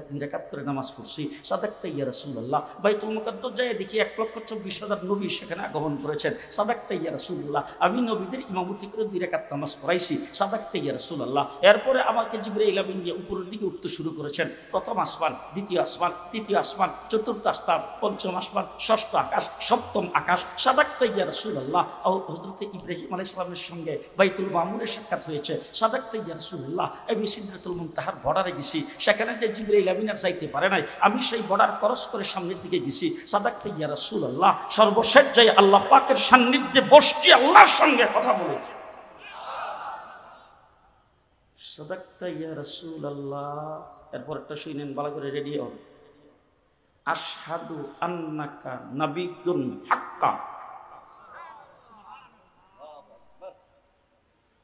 দুই রাকাত করে নামাজ পড়ছি, সাদাকতা ইয়া রাসূলুল্লাহ। বাইতুল মুকাদ্দাস যায় দেখি 1,24,000 নবী সেখানে আগমন করেছেন, সাদাকতা ইয়া রাসূলুল্লাহ। আমি নবীদের ইমামতি করে 2 রাকাত নামাজ পড়াইছি, সাদাকতা ইয়া রাসূলুল্লাহ। এরপরে আমাকে জিবরাইল আমিন নিয়ে উপরের দিকে উঠতে শুরু করেছেন। প্রথম আসমান, দ্বিতীয় আসমান, তৃতীয় আসমান, চতুর্থ আসমান, পঞ্চম আসমান, ষষ্ঠ আকাশ, সপ্তম আকাশ, সাদাকতা ইয়া রাসূলুল্লাহ। হযরত ইব্রাহিম আলাইহিস সালামের সঙ্গে বাইতুল মামুরে সাক্ষাৎ হয়েছে, সাদাকতা ইয়া রাসূলুল্লাহ। আমি সিদরাতুল মুনতাহার বর্ডারে গেছি, সেখানে যে জিবরাইল আমিন আর যাইতে পারে নাই, আমি সেই বর্ডার ক্রস করে সামনের দিকে গেছি, সাদাকতা ইয়া রাসূলুল্লাহ। সর্বশেষ যাই আল্লাহ পাকের সান্নিধ্যে বসছি, আল্লাহর সঙ্গে কথা বলেছি, সাদাকতা ইয়া রাসূলুল্লাহ। এরপর একটা শুনেন, ভালো করে রেডি হন। আশহাদু আন্নাকা নাবিয়্যুন হাক্কা,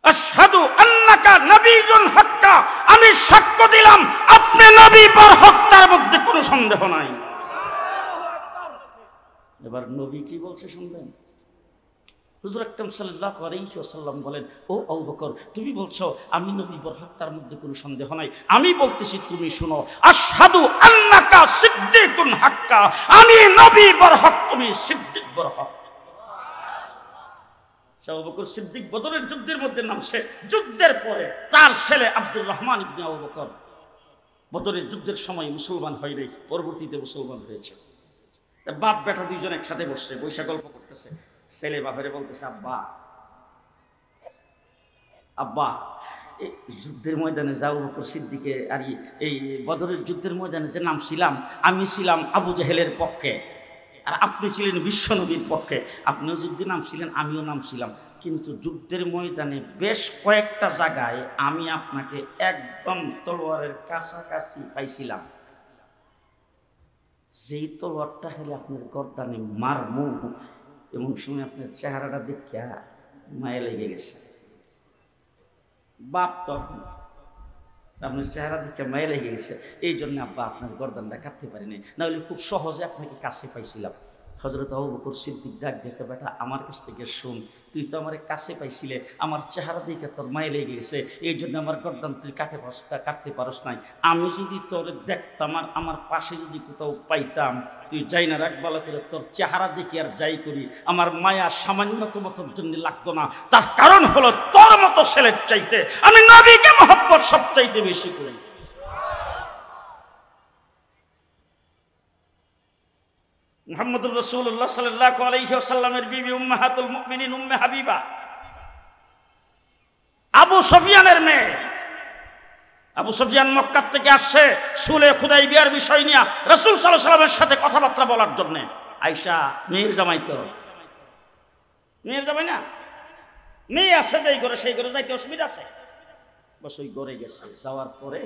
আশহাদু আন্নাকা নাবিয়্যুন হাক্কা। আমি সাক্ষ্য দিলাম আপনি নবী বরহক, তার মধ্যে কোনো সন্দেহ নাই। এবার নবী কি বলছে শুনবেন। হুজুর আকরাম সাল্লাল্লাহু আলাইহি ওয়াসাল্লাম বলেন, ও আবু বকর, তুমি বলছো আমি নবী বরহক, তার মধ্যে কোনো সন্দেহ নাই। আমি বলতেছি তুমি শুনো, আশহাদু আন্নাকা সিদ্দিকুন হাক্কা। আমি নবী বরহক, তুমি সিদ্দিক বরহক। আবু বকর সিদ্দিক বদরের যুদ্ধের মধ্যে নামছে। যুদ্ধের পরে তার ছেলে আব্দুর রহমান ইবনে আবু বকর বদরের যুদ্ধের সময় মুসলমান হয় নাই, পরবর্তীতে মুসলমান হয়েছে। বাপ বেটা দুইজন একসাথে বসছে, বৈশা গল্প করতেছে। ছেলে বাপের বলতেছে, আব্বা আব্বা এই যুদ্ধের ময়দানে যে আবু বকর সিদ্দিকে আর এই বদরের যুদ্ধের ময়দানে যে নামছিলাম, আমি ছিলাম আবু জাহেলের পক্ষে, আর আপনি ছিলেন বিশ্বনবীর পক্ষে। আপনিও যুদ্ধে নামছিলেন, আমিও নামছিলাম, কিন্তু যুদ্ধের ময়দানে বেশ কয়েকটা জায়গায় আমি আপনাকে একদম তলোয়ারের কাছাকাছি পাইছিলাম। যেই তলোয়ারটা হেলে আপনার গর্দানে মারমু, এমন সময় আপনার চেহারাটা দেখিয়া মায়া লেগে গেছে। বাপ তখন আপনার চেহারা দেখে মায়া লেগে গেছে, এই জন্য আব্বা আপনার গর্দানটা কাটতে পারিনি, নাহলে খুব সহজে আপনাকে কাছে পাইছিলাম। হযরত আবু বকর সিদ্দিক ডাক দেখে, বেটা আমার কাছ থেকে শুন, তুই তো আমার কাছে পাইছিলে, আমার চেহারা দেখে তোর মায়া লেগে গেছে, এই জন্য আমার গর্দান তুই কাটতে পারস নাই। আমি যদি তোর দেখতাম আর আমার পাশে যদি কোথাও পাইতাম, তুই যাই না রাখ ভালো করে, তোর চেহারা দেখি আর যাই করি, আমার মায়া সামান্যতম তোর জন্য লাগতো না। তার কারণ হলো তোর মতো ছেলের চাইতে আমি নবীকে মহব্বত সবচাইতে বেশি করি। মুহাম্মদুর রাসূলুল্লাহ সাল্লাল্লাহু আলাইহি ওয়াসাল্লামের বিবি উম্মাহাতুল মুমিনিন উম্মে হাবিবা, আবু সুফিয়ানের মেয়ে। আবু সুফিয়ান মক্কা থেকে আসছে সুলে হুদাইবিয়ার বিষয় নিয়ে রাসূল সাল্লাল্লাহু আলাইহি ওয়াসাল্লামের সাথে কথাবার্তা বলার জন্য। আয়েশা মেয়ের জামাই, তো মেয়ের জামাই না, মেয়ে আছে যেই ঘরে, সেই ঘরে যাইতে অসুবিধা আছে। বস ওই ঘরে গেছে, যাওয়ার পরে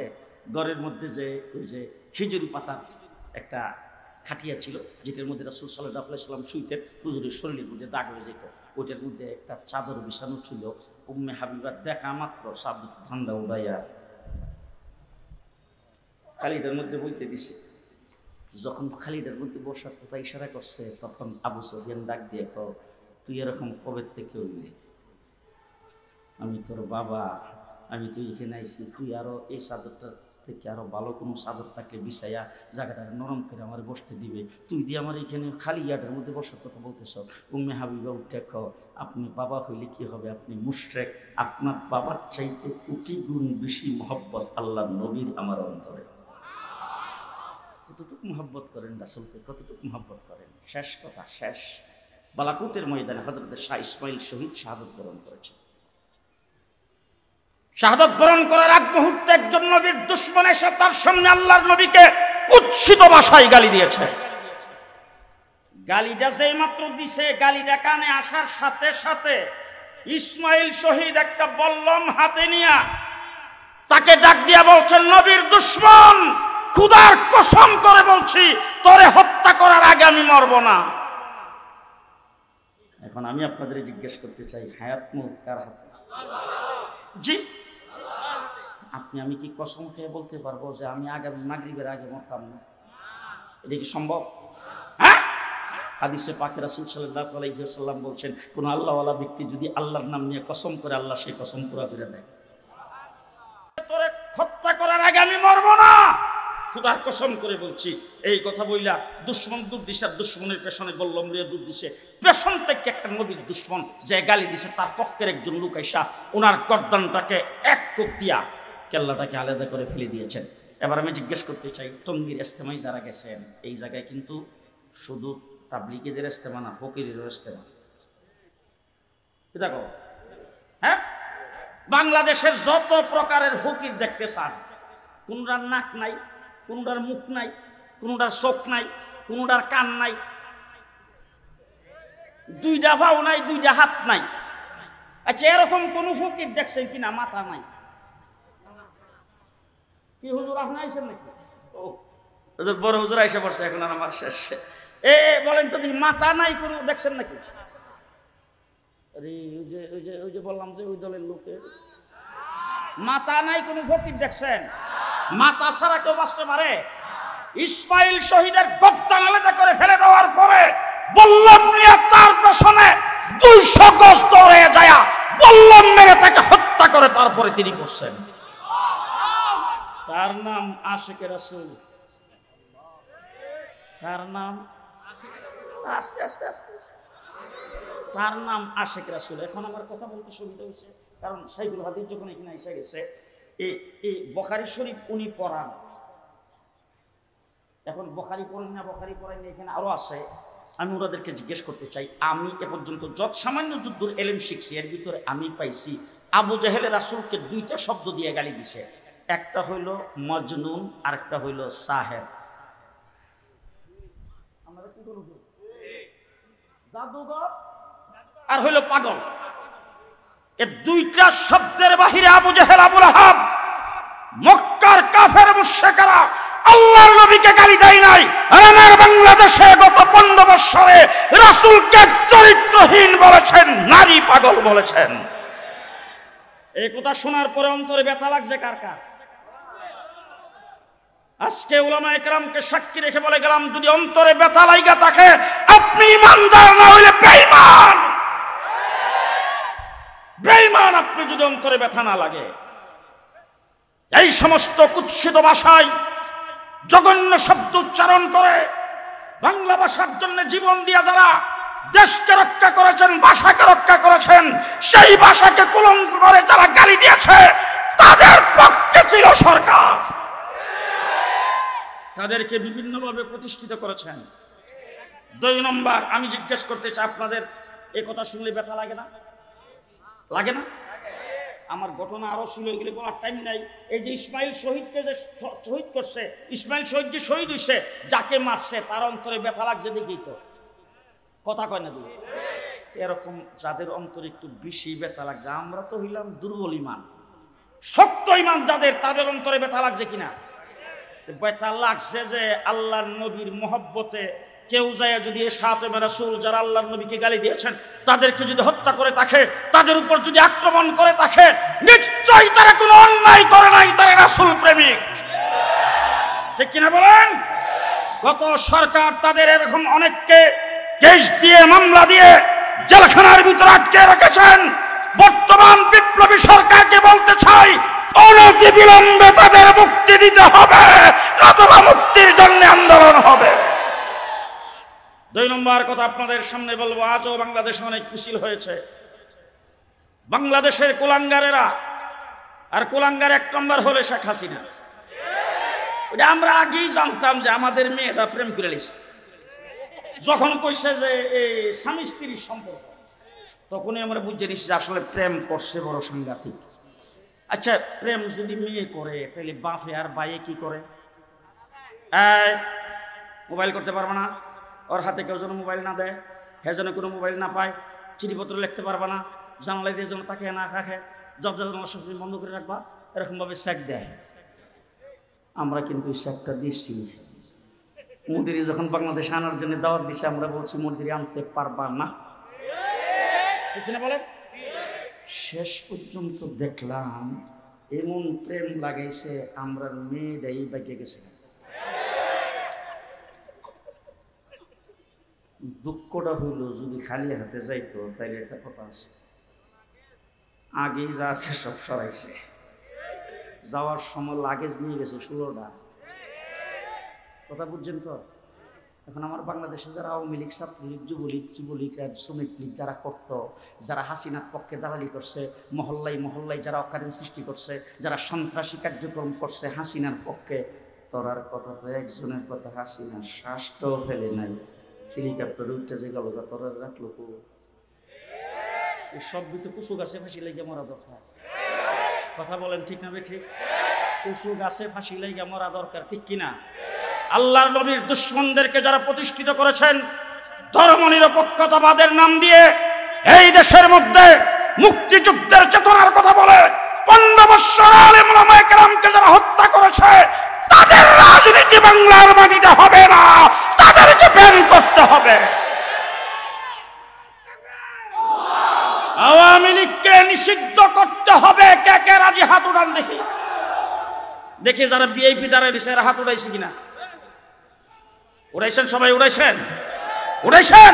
ঘরের মধ্যে যে ওই যে খেজুরি পাতার একটা খাটিয়া ছিল, যেটার মধ্যে রাসূল সাল্লাল্লাহু আলাইহি ওয়াসাল্লাম শুইতেন, হুজুরের শরীরের মধ্যে দাগ হয়ে যেত, ওইটার মধ্যে একটা চাদর বিছানো ছিল। উম্মে হাবিবার দেখা মাত্র চাদর ঠান্ডা উড়াইয়া খালিদের মধ্যে বইতে দিছে। যখন খালিদের মধ্যে বসার কথা ইশারা করছে, তখন আবু সুফিয়ান ডাক দিয়ে, তুই এরকম কবে থেকে হইলি? আমি তোর বাবা, আমি তুই এখানে আইসি, তুই আরো এই চাদরটা থেকে আরো ভালো কোনো চাদরটাকে বিছাইয়া জায়গাটা নরম করে আমার বসতে দিবে, তুই দিয়ে আমার এখানে খালি ইয়াটের মধ্যে বসার কথা বলতেছ। উম্মে হাবিবা উঠে, আপনি বাবা হইলে কি হবে, আপনি মুশরিক, আপনার বাবার চাইতে কোটি গুণ বেশি মহব্বত আল্লাহ নবীর আমার অন্তরে। কতটুকু মহব্বত করেন রাসূলকে, কতটুকু মহব্বত করেন। শেষ কথা, শেষ বালাকুতের ময়দানে হযরত শাহ ইসমাইল শহীদ শাহাদত বরণ করেছেন। শাহাদত বরণ করার আগ মুহূর্তে একজন নবীর দুশমন এসে তার সামনে আল্লাহর নবীকে কুৎসিত ভাষায় গালি দিয়েছে। গালিটা যেই মাত্র দিছে, গালিটা কানে আসার সাথে সাথে ইসমাইল শহীদ একটা বল্লম হাতে নিয়ে তাকে ডাক দিয়া বলছেন, নবীর দুশমন, খোদার কসম করে বলছি তোরে হত্যা করার আগে আমি মরব না। এখন আমি আপনাদের জিজ্ঞেস করতে চাই, হায়াত মউত কার হাতে? জি, আপনি আমি কি কসম খেয়ে বলতে পারবো যে আমি আগামী মাগরিবের আগে মরতাম না? এটা কি সম্ভব? হ্যাঁ, হাদিসে পাকে রাসূল সাল্লাল্লাহু আলাইহি ওয়াসাল্লাম বলছেন, কোন আল্লাহওয়ালা ব্যক্তি যদি আল্লাহর নাম নিয়ে কসম করে, আল্লাহ সেই কসম পুরা করে দেয়। তোরে হত্যা করার আগে আমি মরবো না, খুদার কসম করে বলছি। এই কথা বইলা দুশ্মন দূর দিশার দুশ্মনের পেছনে বললাম রে দূর দিছে, পেছন থেকে একটা নবীর দুশ্মন যে গালি দিছে, তার পক্ষের একজন লোক আইসা ওনার গর্দানটাকে এক কোপ দিয়া কেল্লাটাকে আলাদা করে ফেলে দিয়েছেন। এবার আমি জিজ্ঞেস করতে চাই, টঙ্গীর ইজতেমায় যারা গেছেন, এই জায়গায় কিন্তু শুধু তাবলিগীদের ইজতেমা না, ফকিরেরও ইজতেমা। দেখো, হ্যাঁ, বাংলাদেশের যত প্রকারের ফকির দেখতে চান, কোনটার নাক নাই, কোনটার মুখ নাই, কোনটার চোখ নাই, কোনটার কান নাই, দুইটা পাও নাই, দুইটা হাত নাই। আচ্ছা, এরকম কোন ফকির দেখছেন কিনা মাথা নাই? কি হুজুর আপনি আইসেন নাকি? ও হুজুর, বড় হুজুর আইসা পড়ছে এখন আর আমার শেষ। বলেন তো, মাথা নাই কোনো দেখছেন নাকি? আরে ওই যে বললাম যে ওই দলের লোকের মাথা নাই কোনো ফকির দেখছেন? মাথা ছাড়া কেউ বাঁচতে পারে? ইসমাইল শহীদের গর্দান আলাদা করে ফেলে দেওয়ার পরে বল্লম নিয়ে তার পেছনে 200 গজ দৌড়ে যায় বল্লম মেরে তাকে হত্যা করে তারপরে তিনি করছেন। তার নাম আশিকে রাসূল। তার নাম আস্তে আস্তে আস্তে আস্তে তার নাম আশিক রাসূল। এখন আমার কথা বলতে সুবিধা হয়েছে, কারণ সাইকুল হাদিস যখন এখানে এসে গেছে, এই বুখারী শরীফ উনি পড়ান। এখন বুখারী পড়েন না, বুখারী পড়েন না, এখানে আরো আছে। আমি ওনাদেরকে জিজ্ঞেস করতে চাই, আমি এ পর্যন্ত যত সামান্য যুদ্ধের এলেম শিখছি, এর ভিতরে আমি পাইছি আবু জেহেল রাসূলকে 2টা শব্দ দিয়ে গালি দিছে। একটা হইল মজনুন, আর একটা হইল সাহেব। আমরা কি করব? জাদুঘর আর হইল পাগল। এই 2টা শব্দের বাহিরে আবু জেহেল, আবু লাহাব, মক্কার কাফের মুশরিকরা আল্লাহর নবীকে গালি দেয় নাই। আর আমার বাংলাদেশে গত 15 বছরে রাসূলকে চরিত্রহীন বলেছেন, নারী পাগল বলেছেন। এই কথা শোনার পরে অন্তরে ব্যথা লাগছে কার কার? আজকে উলামায়ে কেরামকে সাক্ষী রেখে বলে গেলাম, যদি অন্তরে ব্যথা লাগা থাকে, আপনি ইমানদার না হইলে বেঈমান। বেঈমান আপনি যদি অন্তরে ব্যথা না লাগে। এই সমস্ত কুৎসিত ভাষায় জঘন্য শব্দ উচ্চারণ করে বাংলা ভাষার জন্য জীবন দিয়া যারা দেশকে রক্ষা করেছেন, ভাষাকে রক্ষা করেছেন, সেই ভাষাকে কলঙ্ক করে যারা গালি দিয়েছে, তাদের পক্ষে ছিল সরকার, তাদেরকে বিভিন্নভাবে প্রতিষ্ঠিত করেছেন। 2 নম্বর, আমি জিজ্ঞেস করতে চাই, আপনাদের এই কথা শুনলে ব্যথা লাগে না? লাগে না? আমার ঘটনা আরো শুনে গেলে বলার টাইম নাই। এই যে ইসমাইল শহীদকে যে শহীদ করছে, ইসমাইল শহীদ যে শহীদ হয়েছে, যাকে মারছে তার অন্তরে ব্যথা লাগছে দেখি তো, কথা কয় না দিই। এরকম যাদের অন্তরে একটু বেশি ব্যথা লাগছে, আমরা তো হইলাম দুর্বল ইমান, শক্ত ইমান যাদের, তাদের অন্তরে ব্যথা লাগছে কিনা? ব্যথা লাগছে যে আল্লাহর নবীর মহব্বতে কেউ যায় যদি সাহাবে রাসূল যারা আল্লাহর নবীকে গালি দিয়েছেন তাদেরকে যদি হত্যা করে থাকে, তাদের উপর যদি আক্রমণ করে থাকে, নিশ্চয়ই তারা কোনো অন্যায় করে নাই, তারা রাসূল প্রেমিক। ঠিক কিনা বলেন? গত সরকার তাদের এরকম অনেককে কেস দিয়ে, মামলা দিয়ে জেলখানার ভিতরে আটকে রেখেছেন। বর্তমান বিপ্লবী সরকারকে বলতে চাই, অনতি বিলম্বে তাদের মুক্তি দিতে হবে, নতুবা মুক্তির জন্য আন্দোলন হবে। 2 নম্বর কথা আপনাদের সামনে বলবো, আজও বাংলাদেশে অনেক মিছিল হয়েছে। বাংলাদেশের কুলাঙ্গারেরা, আর কুলাঙ্গার 1 নম্বর হলে শেখ হাসিনা। এটা আমরা আগেই জানতাম যে আমাদের মেয়েরা প্রেম করে লিছে। যখন কইছে যে এই স্বামী স্ত্রীর সম্পর্ক, তখনই আমরা বুঝে নিচ্ছি যে আসলে প্রেম করছে বড় সাংঘাতিক। আচ্ছা, প্রেম যদি মেয়ে করে, তাহলে বাপে আর বাইয়ে কি করে? মোবাইল করতে পারবে না, ওর হাতে কেউ যেন মোবাইল না দেয়, হ্যাঁ যেন কোনো মোবাইল না পায়, চিঠিপত্র লিখতে পারবে না, জানলাই দিয়ে যেন তাকে না রাখে, দরজা যেন অসুবিধা বন্ধ করে রাখবা, এরকমভাবে চেক দেয়। আমরা কিন্তু চেকটা দিচ্ছি। মোদিরে যখন বাংলাদেশে আনার জন্য দাওয়াত দিছে, আমরা বলছি মোদিরে আনতে পারবা না। ঠিক না বলেন? শেষ পর্যন্ত দেখলাম এমন প্রেম লাগাইছে আমরা মেয়েটাই বাইকে গেছিলাম। দুঃখটা হইল যদি খালি হাতে যাইতো তাইলে একটা কথা আছে, আগেই যা আছে সব সরাইছে। যাওয়ার সময় লাগেজ নিয়ে গেছে 16টা। কথা বুঝছেন তো? এখন আমার বাংলাদেশে যারা আওয়ামী লীগ, ছাত্রলীগ, যুবলীগ আর শ্রমিক লীগ যারা করত, যারা হাসিনার পক্ষে দালালি করছে, মহল্লায় মহল্লায় যারা অকারেন সৃষ্টি করছে, যারা সন্ত্রাসী কার্যক্রম করছে হাসিনার পক্ষে, তোরার কথা তো একজনের কথা হাসিনা শ্বাসটাও ফেলে নাই, হেলিকপ্টার উঠতে যে গেল তোরা রাখলো। সব তো কুসু গাছে ফাঁসি লেগে মরা দরকার। কথা বলেন ঠিক না? ঠিক। কুসু গাছে ফাঁসি লেগে মরা দরকার, ঠিক কিনা? আল্লাহর নবীর দুশমনদেরকে যারা প্রতিষ্ঠিত করেছেন ধর্মনিরপেক্ষতাবাদের নাম দিয়ে এই দেশের মধ্যে মুক্তিযুদ্ধের চেতনার কথা বলে 15 বছর আলেম ওলামায়ে কেরামকে যারা হত্যা করেছে, তাদের রাজনীতি বাংলার মাটিতে হবে না, তাদেরকে ব্যান করতে হবে। আওয়ামী লীগকে নিষিদ্ধ করতে হবে। কে কে রাজি? হাত উঠান দেখি। দেখি যারা বিএপি দ্বারা দিছে হাত উঠাইছে কিনা। উড়াইছেন? সবাই উড়াইছেন? উড়াইছেন?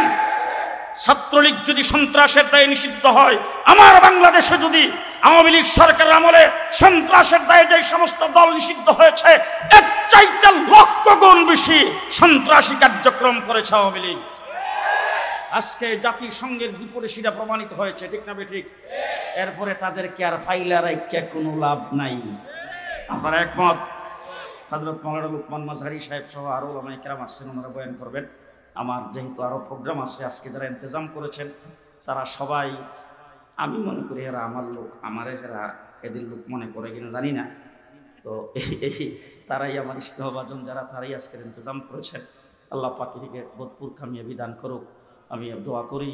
ছাত্রলীগ যদি সন্ত্রাসের দায়ে নিষিদ্ধ হয়, আমার বাংলাদেশে যদি আওয়ামী লীগ সরকারের আমলে সন্ত্রাসের দায়ে যে সমস্ত দল নিষিদ্ধ হয়েছে, এর চাইতে লক্ষ গুণ বেশি সন্ত্রাসী কার্যক্রম করেছে আওয়ামী লীগ। আজকে জাতিসংঘের বিপরীতে সেটা প্রমাণিত হয়েছে, ঠিক না ঠিক? এরপরে তাদেরকে আর ফাইলা রাইখা কোনো লাভ নাই। আপনারা একমত? হযরত মাওলানা লুকমান মাযহারি সাহেব সহ আরো ওলামায়ে কেরাম আসছেন, ওনারা বয়ান করবেন। আমার যেহেতু আরো প্রোগ্রাম আছে, আজকে যারা ইন্তজাম করেছেন তারা সবাই, আমি মনে করি এরা আমার লোক, আমারে এরা এদের লোক মনে করে কিনা জানি না, তো এই তারাই আমার ইস্তেহাবাজন যারা, তারাই আজকের ইন্তজাম করেছেন। আল্লাহ পাক এদিকে ভরপুর কামিয়াবি দান করুক, আমি দোয়া করি।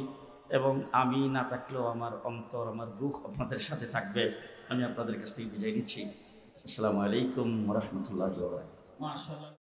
এবং আমি না থাকলেও আমার অন্তর, আমার রূহ আপনাদের সাথে থাকবে। আমি আপনাদের কাছ থেকে বিদায় নিচ্ছি। আসসালামু আলাইকুম ওয়া রাহমাতুল্লাহি ওয়া বারাকাতুহু।